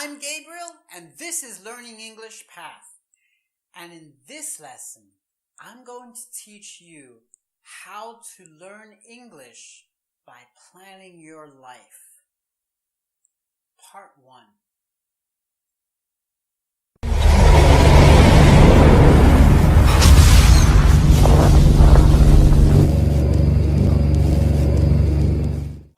I'm Gabriel, and this is Learning English Path. And in this lesson, I'm going to teach you how to learn English by planning your life. Part 1.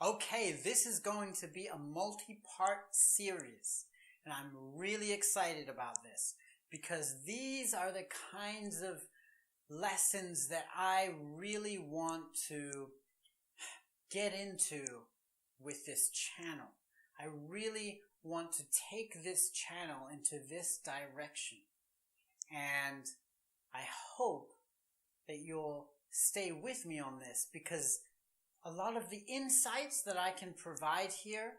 Okay, this is going to be a multi-part series, and I'm really excited about this because these are the kinds of lessons that I really want to get into with this channel. I really want to take this channel into this direction, and I hope that you'll stay with me on this because a lot of the insights that I can provide here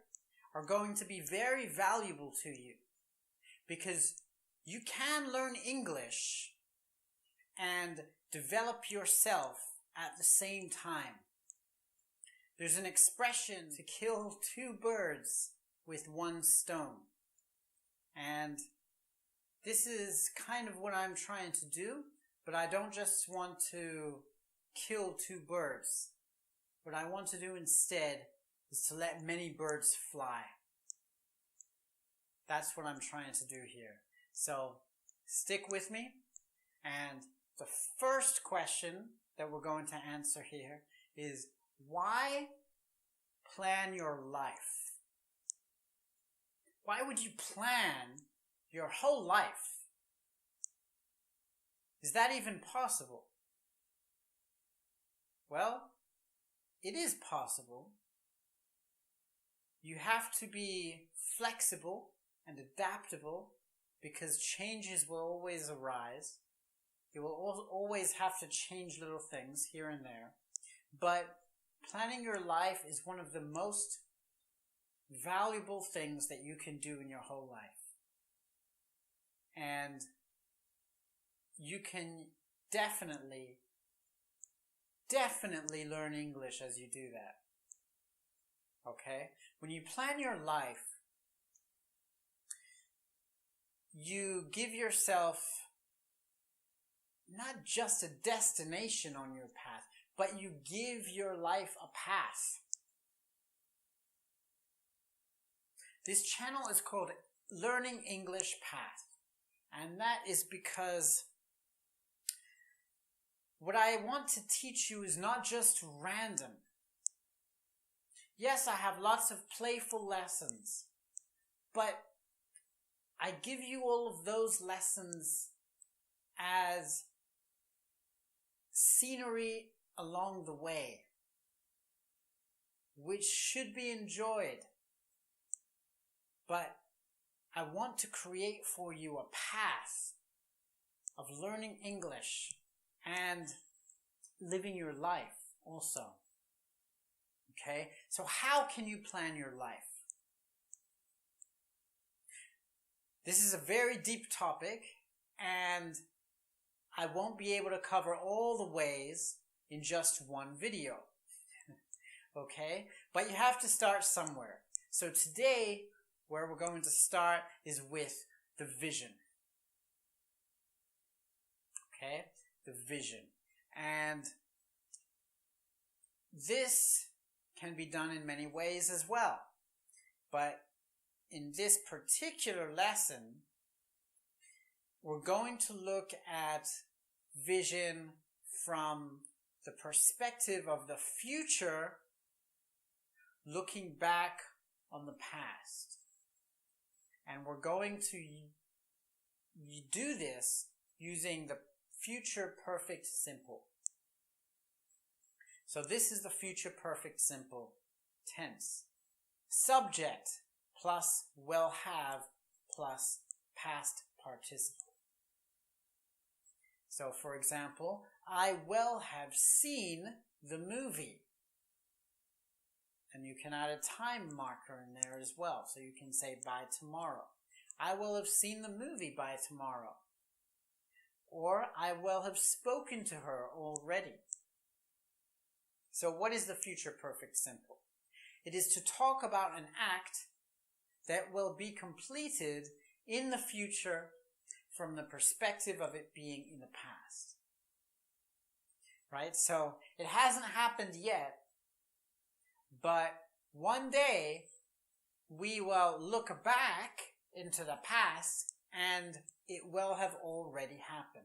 are going to be very valuable to you because you can learn English and develop yourself at the same time. There's an expression to kill two birds with one stone. And this is kind of what I'm trying to do, but I don't just want to kill two birds. What I want to do instead is to let many birds fly. That's what I'm trying to do here. So stick with me. And the first question that we're going to answer here is, why plan your life? Why would you plan your whole life? Is that even possible? Well, it is possible. You have to be flexible and adaptable because changes will always arise. You will always have to change little things here and there. But planning your life is one of the most valuable things that you can do in your whole life. And you can definitely learn English as you do that. Okay? When you plan your life, you give yourself not just a destination on your path, but you give your life a path. This channel is called Learning English Path, and that is because what I want to teach you is not just random. Yes, I have lots of playful lessons, but I give you all of those lessons as scenery along the way, which should be enjoyed. But I want to create for you a path of learning English and living your life also. Okay? So how can you plan your life? This is a very deep topic, and I won't be able to cover all the ways in just one video. Okay? But you have to start somewhere. So today, where we're going to start is with the vision. Okay? The vision. And this can be done in many ways as well. But in this particular lesson, we're going to look at vision from the perspective of the future, looking back on the past. And we're going to do this using the future perfect simple. So this is the future perfect simple tense. Subject plus will have plus past participle. So for example, I will have seen the movie. And you can add a time marker in there as well. So you can say by tomorrow. I will have seen the movie by tomorrow. Or I will have spoken to her already. So what is the future perfect simple? It is to talk about an act that will be completed in the future from the perspective of it being in the past. Right? So it hasn't happened yet, but one day we will look back into the past and it will have already happened.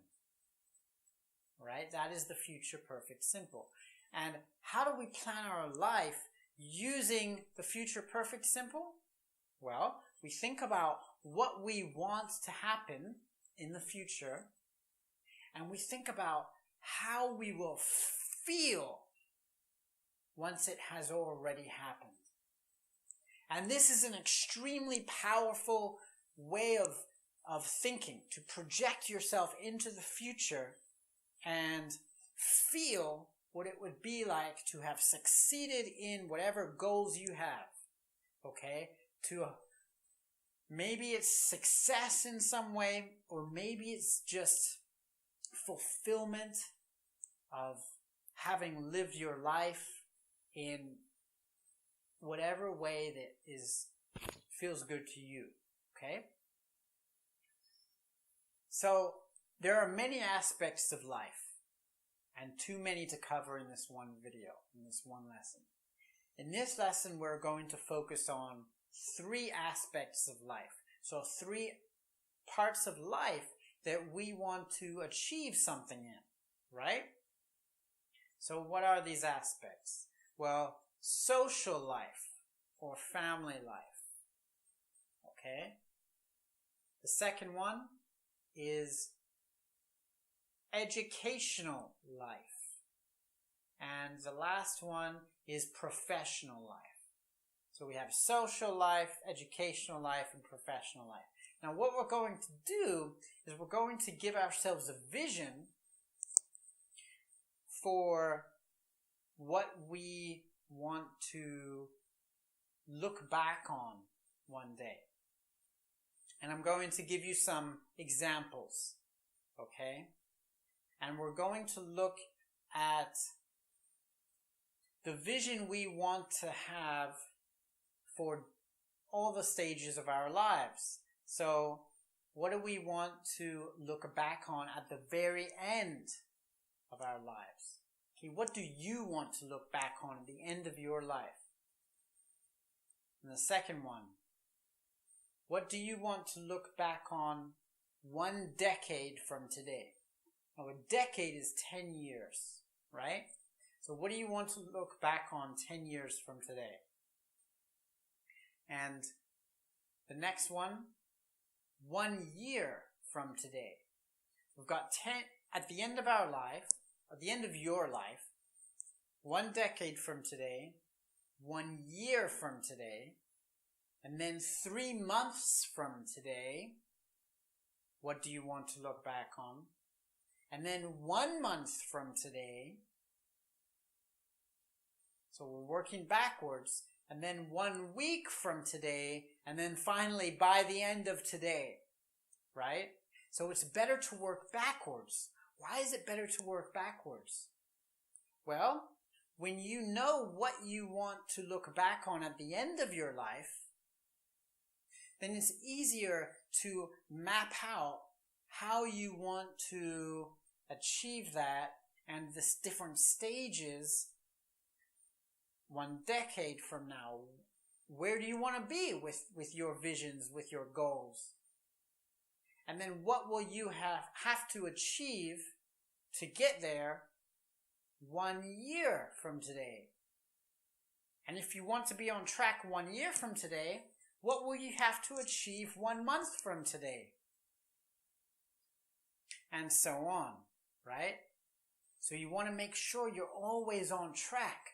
Right? That is the future perfect simple. And how do we plan our life using the future perfect simple? Well, we think about what we want to happen in the future, and we think about how we will feel once it has already happened. And this is an extremely powerful way of thinking, to project yourself into the future and feel what it would be like to have succeeded in whatever goals you have. Okay? Maybe it's success in some way, or maybe it's just fulfillment of having lived your life in whatever way that feels good to you. Okay? So there are many aspects of life, and too many to cover in this one video, in this one lesson. In this lesson, we're going to focus on 3 aspects of life. So 3 parts of life that we want to achieve something in, right? So what are these aspects? Well, social life or family life. Okay? The second one is educational life. And the last one is professional life. So we have social life, educational life, and professional life. Now what we're going to do is we're going to give ourselves a vision for what we want to look back on one day. And I'm going to give you some examples, okay? And we're going to look at the vision we want to have for all the stages of our lives. So what do we want to look back on at the very end of our lives? Okay, what do you want to look back on at the end of your life? And the second one, what do you want to look back on 1 decade from today? Now, a decade is 10 years, right? So what do you want to look back on 10 years from today? And the next one, 1 year from today. We've got 10, at the end of our life, at the end of your life, 1 decade from today, 1 year from today, and then 3 months from today, what do you want to look back on? And then 1 month from today, so we're working backwards, and then 1 week from today, and then finally by the end of today, right? So it's better to work backwards. Why is it better to work backwards? Well, when you know what you want to look back on at the end of your life, then it's easier to map out how you want to achieve that and the different stages 1 decade from now. Where do you want to be with your visions, with your goals? And then what will you have to achieve to get there 1 year from today? And if you want to be on track 1 year from today, what will you have to achieve 1 month from today? And so on, right? So you want to make sure you're always on track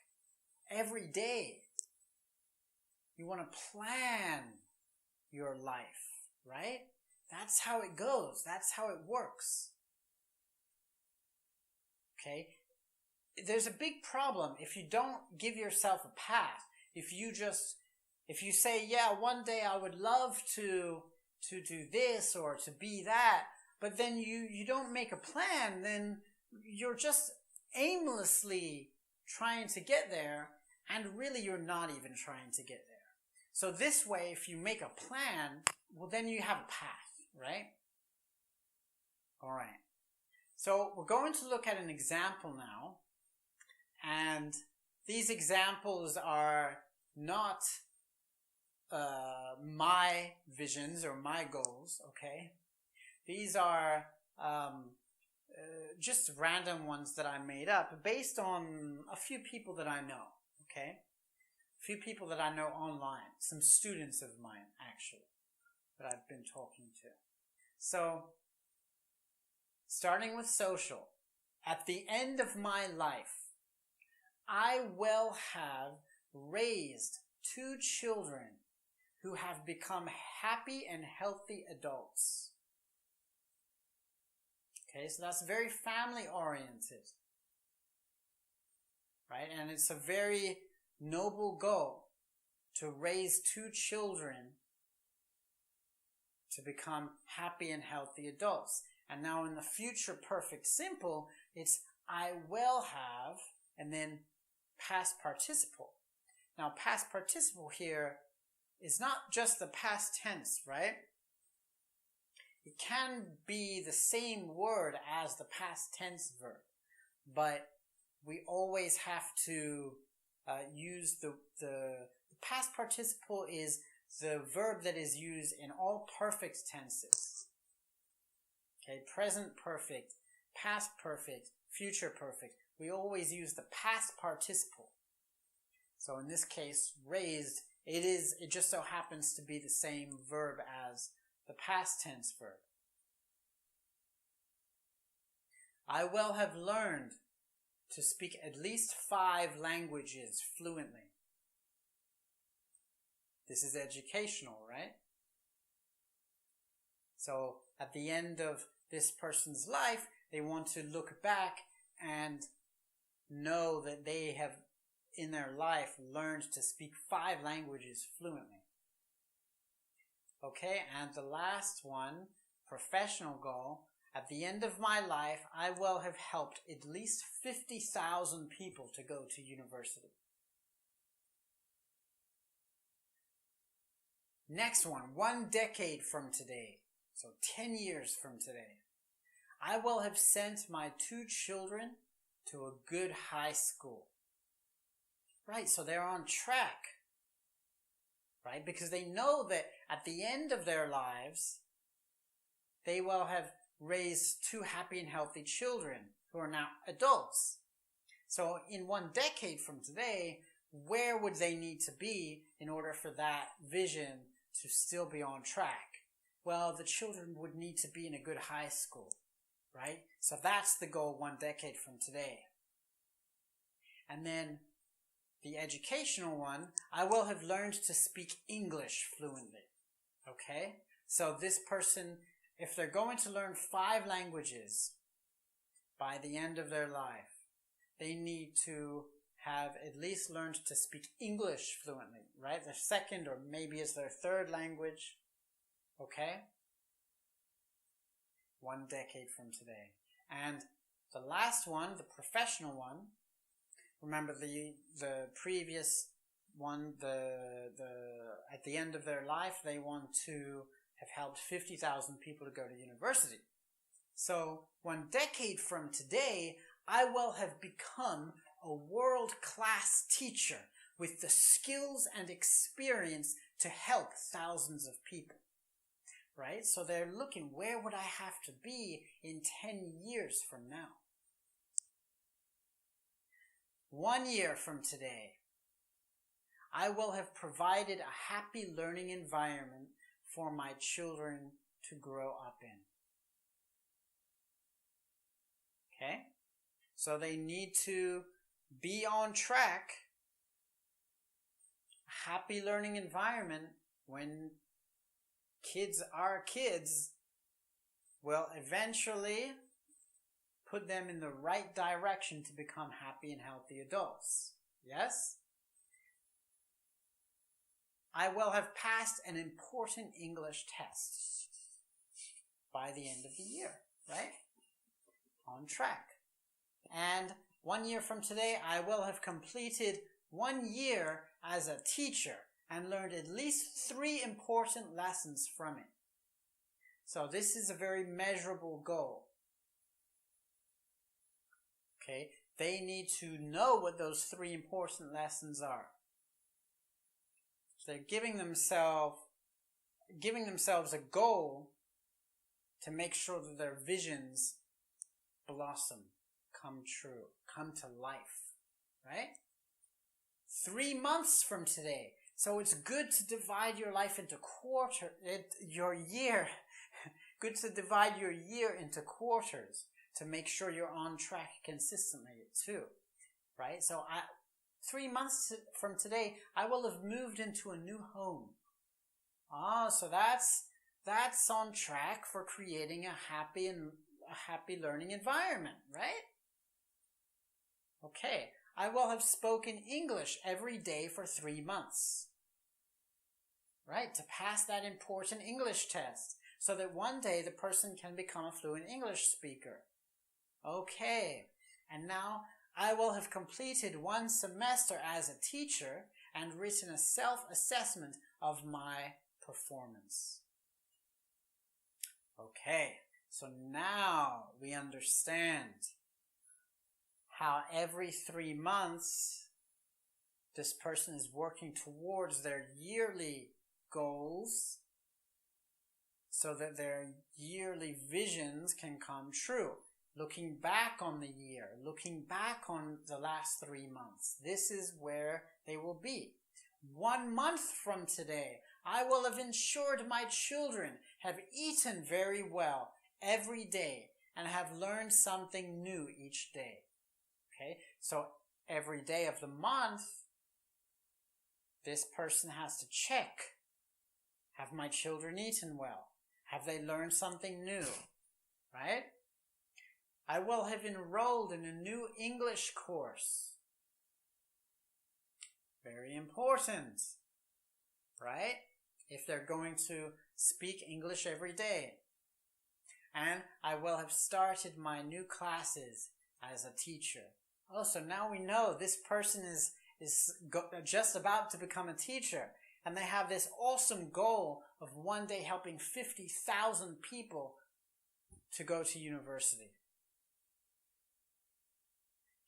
every day. You want to plan your life, right? That's how it goes. That's how it works. Okay? There's a big problem if you don't give yourself a path. If you say, yeah, one day I would love to do this or to be that, but then you don't make a plan, then you're just aimlessly trying to get there, and really you're not even trying to get there. So this way, if you make a plan, well, then you have a path, right? All right. So we're going to look at an example now. And these examples are not my visions or my goals, okay? These are just random ones that I made up based on a few people that I know, okay? A few people that I know online, some students of mine, actually, that I've been talking to. So, starting with social, at the end of my life, I will have raised 2 children who have become happy and healthy adults. Okay, so that's very family oriented, right? And it's a very noble goal to raise 2 children to become happy and healthy adults. And now in the future perfect simple, it's I will have, and then past participle. Now past participle here is not just the past tense, right? It can be the same word as the past tense verb, but we always have to use the past participle is the verb that is used in all perfect tenses. Okay, present perfect, past perfect, future perfect. We always use the past participle. So in this case, raised, it just so happens to be the same verb as the past tense verb. I will have learned to speak at least 5 languages fluently. This is educational, right? So at the end of this person's life, they want to look back and know that they have in their life learned to speak 5 languages fluently. Okay, and the last one, professional goal, at the end of my life, I will have helped at least 50,000 people to go to university. Next one decade from today, so 10 years from today, I will have sent my 2 children to a good high school. Right, so they're on track. Right, because they know that at the end of their lives, they will have raised 2 happy and healthy children who are now adults. So in 1 decade from today, where would they need to be in order for that vision to still be on track? Well, the children would need to be in a good high school, right? So that's the goal 1 decade from today. And then the educational one, I will have learned to speak English fluently. Okay? So this person, if they're going to learn 5 languages by the end of their life, they need to have at least learned to speak English fluently, right? Their second or maybe it's their 3rd language. Okay? 1 decade from today. And the last one, the professional one, remember the previous one, at the end of their life, they want to have helped 50,000 people to go to university. So 1 decade from today, I will have become a world-class teacher with the skills and experience to help thousands of people. Right? So they're looking, where would I have to be in 10 years from now? 1 year from today, I will have provided a happy learning environment for my children to grow up in. Okay? So they need to be on track. A happy learning environment when kids are kids will eventually put them in the right direction to become happy and healthy adults. Yes? I will have passed an important English test by the end of the year, right? On track. And 1 year from today, I will have completed 1 year as a teacher. and learned at least 3 important lessons from it. So this is a very measurable goal. Okay, they need to know what those 3 important lessons are. So they're giving themselves a goal to make sure that their visions blossom, come true, come to life, right? 3 months from today. So it's good to divide your life into good to divide your year into quarters to make sure you're on track consistently too, right? So 3 months from today, I will have moved into a new home. So that's on track for creating a happy learning environment, right? Okay, I will have spoken English every day for 3 months, right? To pass that important English test, so that one day the person can become a fluent English speaker. Okay, and now I will have completed 1 semester as a teacher and written a self-assessment of my performance. Okay, so now we understand how every 3 months this person is working towards their yearly goals so that their yearly visions can come true. Looking back on the year, looking back on the last 3 months, this is where they will be. 1 month from today, I will have ensured my children have eaten very well every day and have learned something new each day. Okay, so every day of the month, this person has to check. Have my children eaten well? Have they learned something new? Right? I will have enrolled in a new English course. Very important, right? If they're going to speak English every day. And I will have started my new classes as a teacher. So now we know this person is just about to become a teacher, and they have this awesome goal of one day helping 50,000 people to go to university.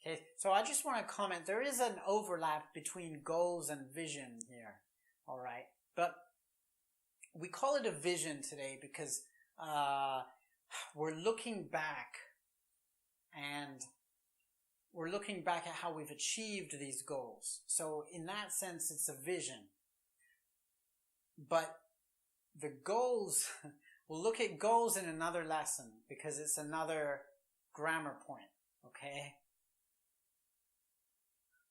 Okay, so I just want to comment, there is an overlap between goals and vision here, alright? But we call it a vision today because we're looking back at how we've achieved these goals. So in that sense, it's a vision. But the goals, we'll look at goals in another lesson because it's another grammar point, okay?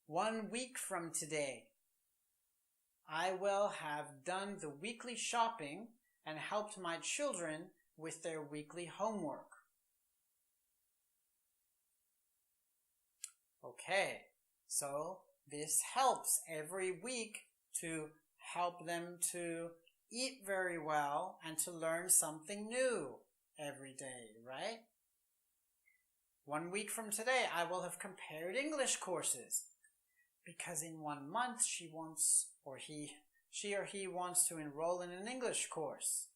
1 week from today, I will have done the weekly shopping and helped my children with their weekly homework. Okay, so this helps every week to help them to eat very well and to learn something new every day, right? 1 week from today, I will have compared English courses because in 1 month she or he wants to enroll in an English course.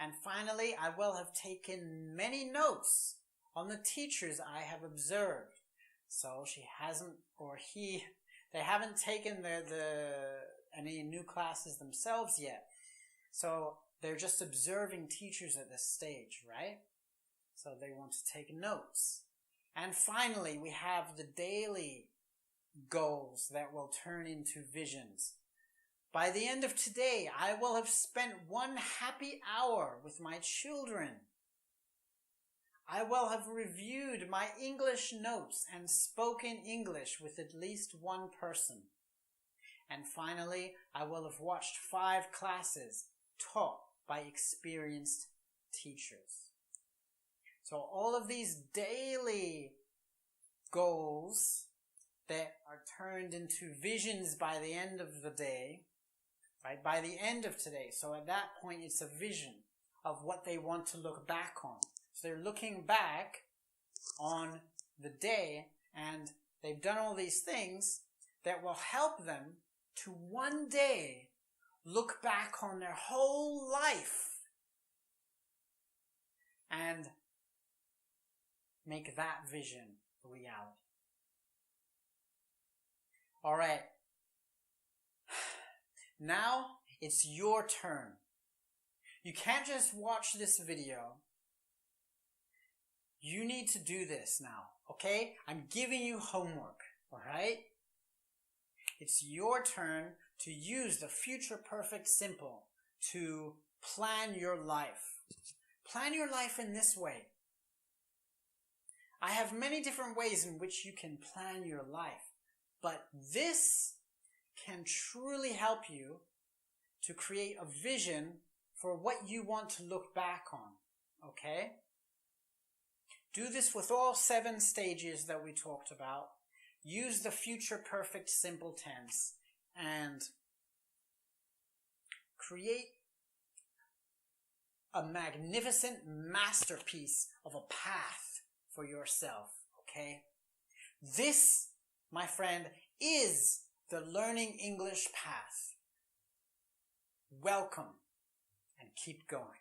And finally, I will have taken many notes on the teachers I have observed. So they haven't taken any new classes themselves yet. So they're just observing teachers at this stage, right? So they want to take notes. And finally, we have the daily goals that will turn into visions. By the end of today, I will have spent 1 happy hour with my children. I will have reviewed my English notes and spoken English with at least 1 person. And finally, I will have watched 5 classes taught by experienced teachers. So all of these daily goals that are turned into visions by the end of the day, right? By the end of today. So at that point, it's a vision of what they want to look back on. So they're looking back on the day and they've done all these things that will help them to one day look back on their whole life and make that vision a reality. All right. Now it's your turn. You can't just watch this video. You need to do this now, okay? I'm giving you homework, all right? It's your turn to use the future perfect simple to plan your life. Plan your life in this way. I have many different ways in which you can plan your life, but this can truly help you to create a vision for what you want to look back on, okay? Do this with all 7 stages that we talked about. Use the future perfect simple tense and create a magnificent masterpiece of a path for yourself, okay? This, my friend, is the Learning English path. Welcome and keep going.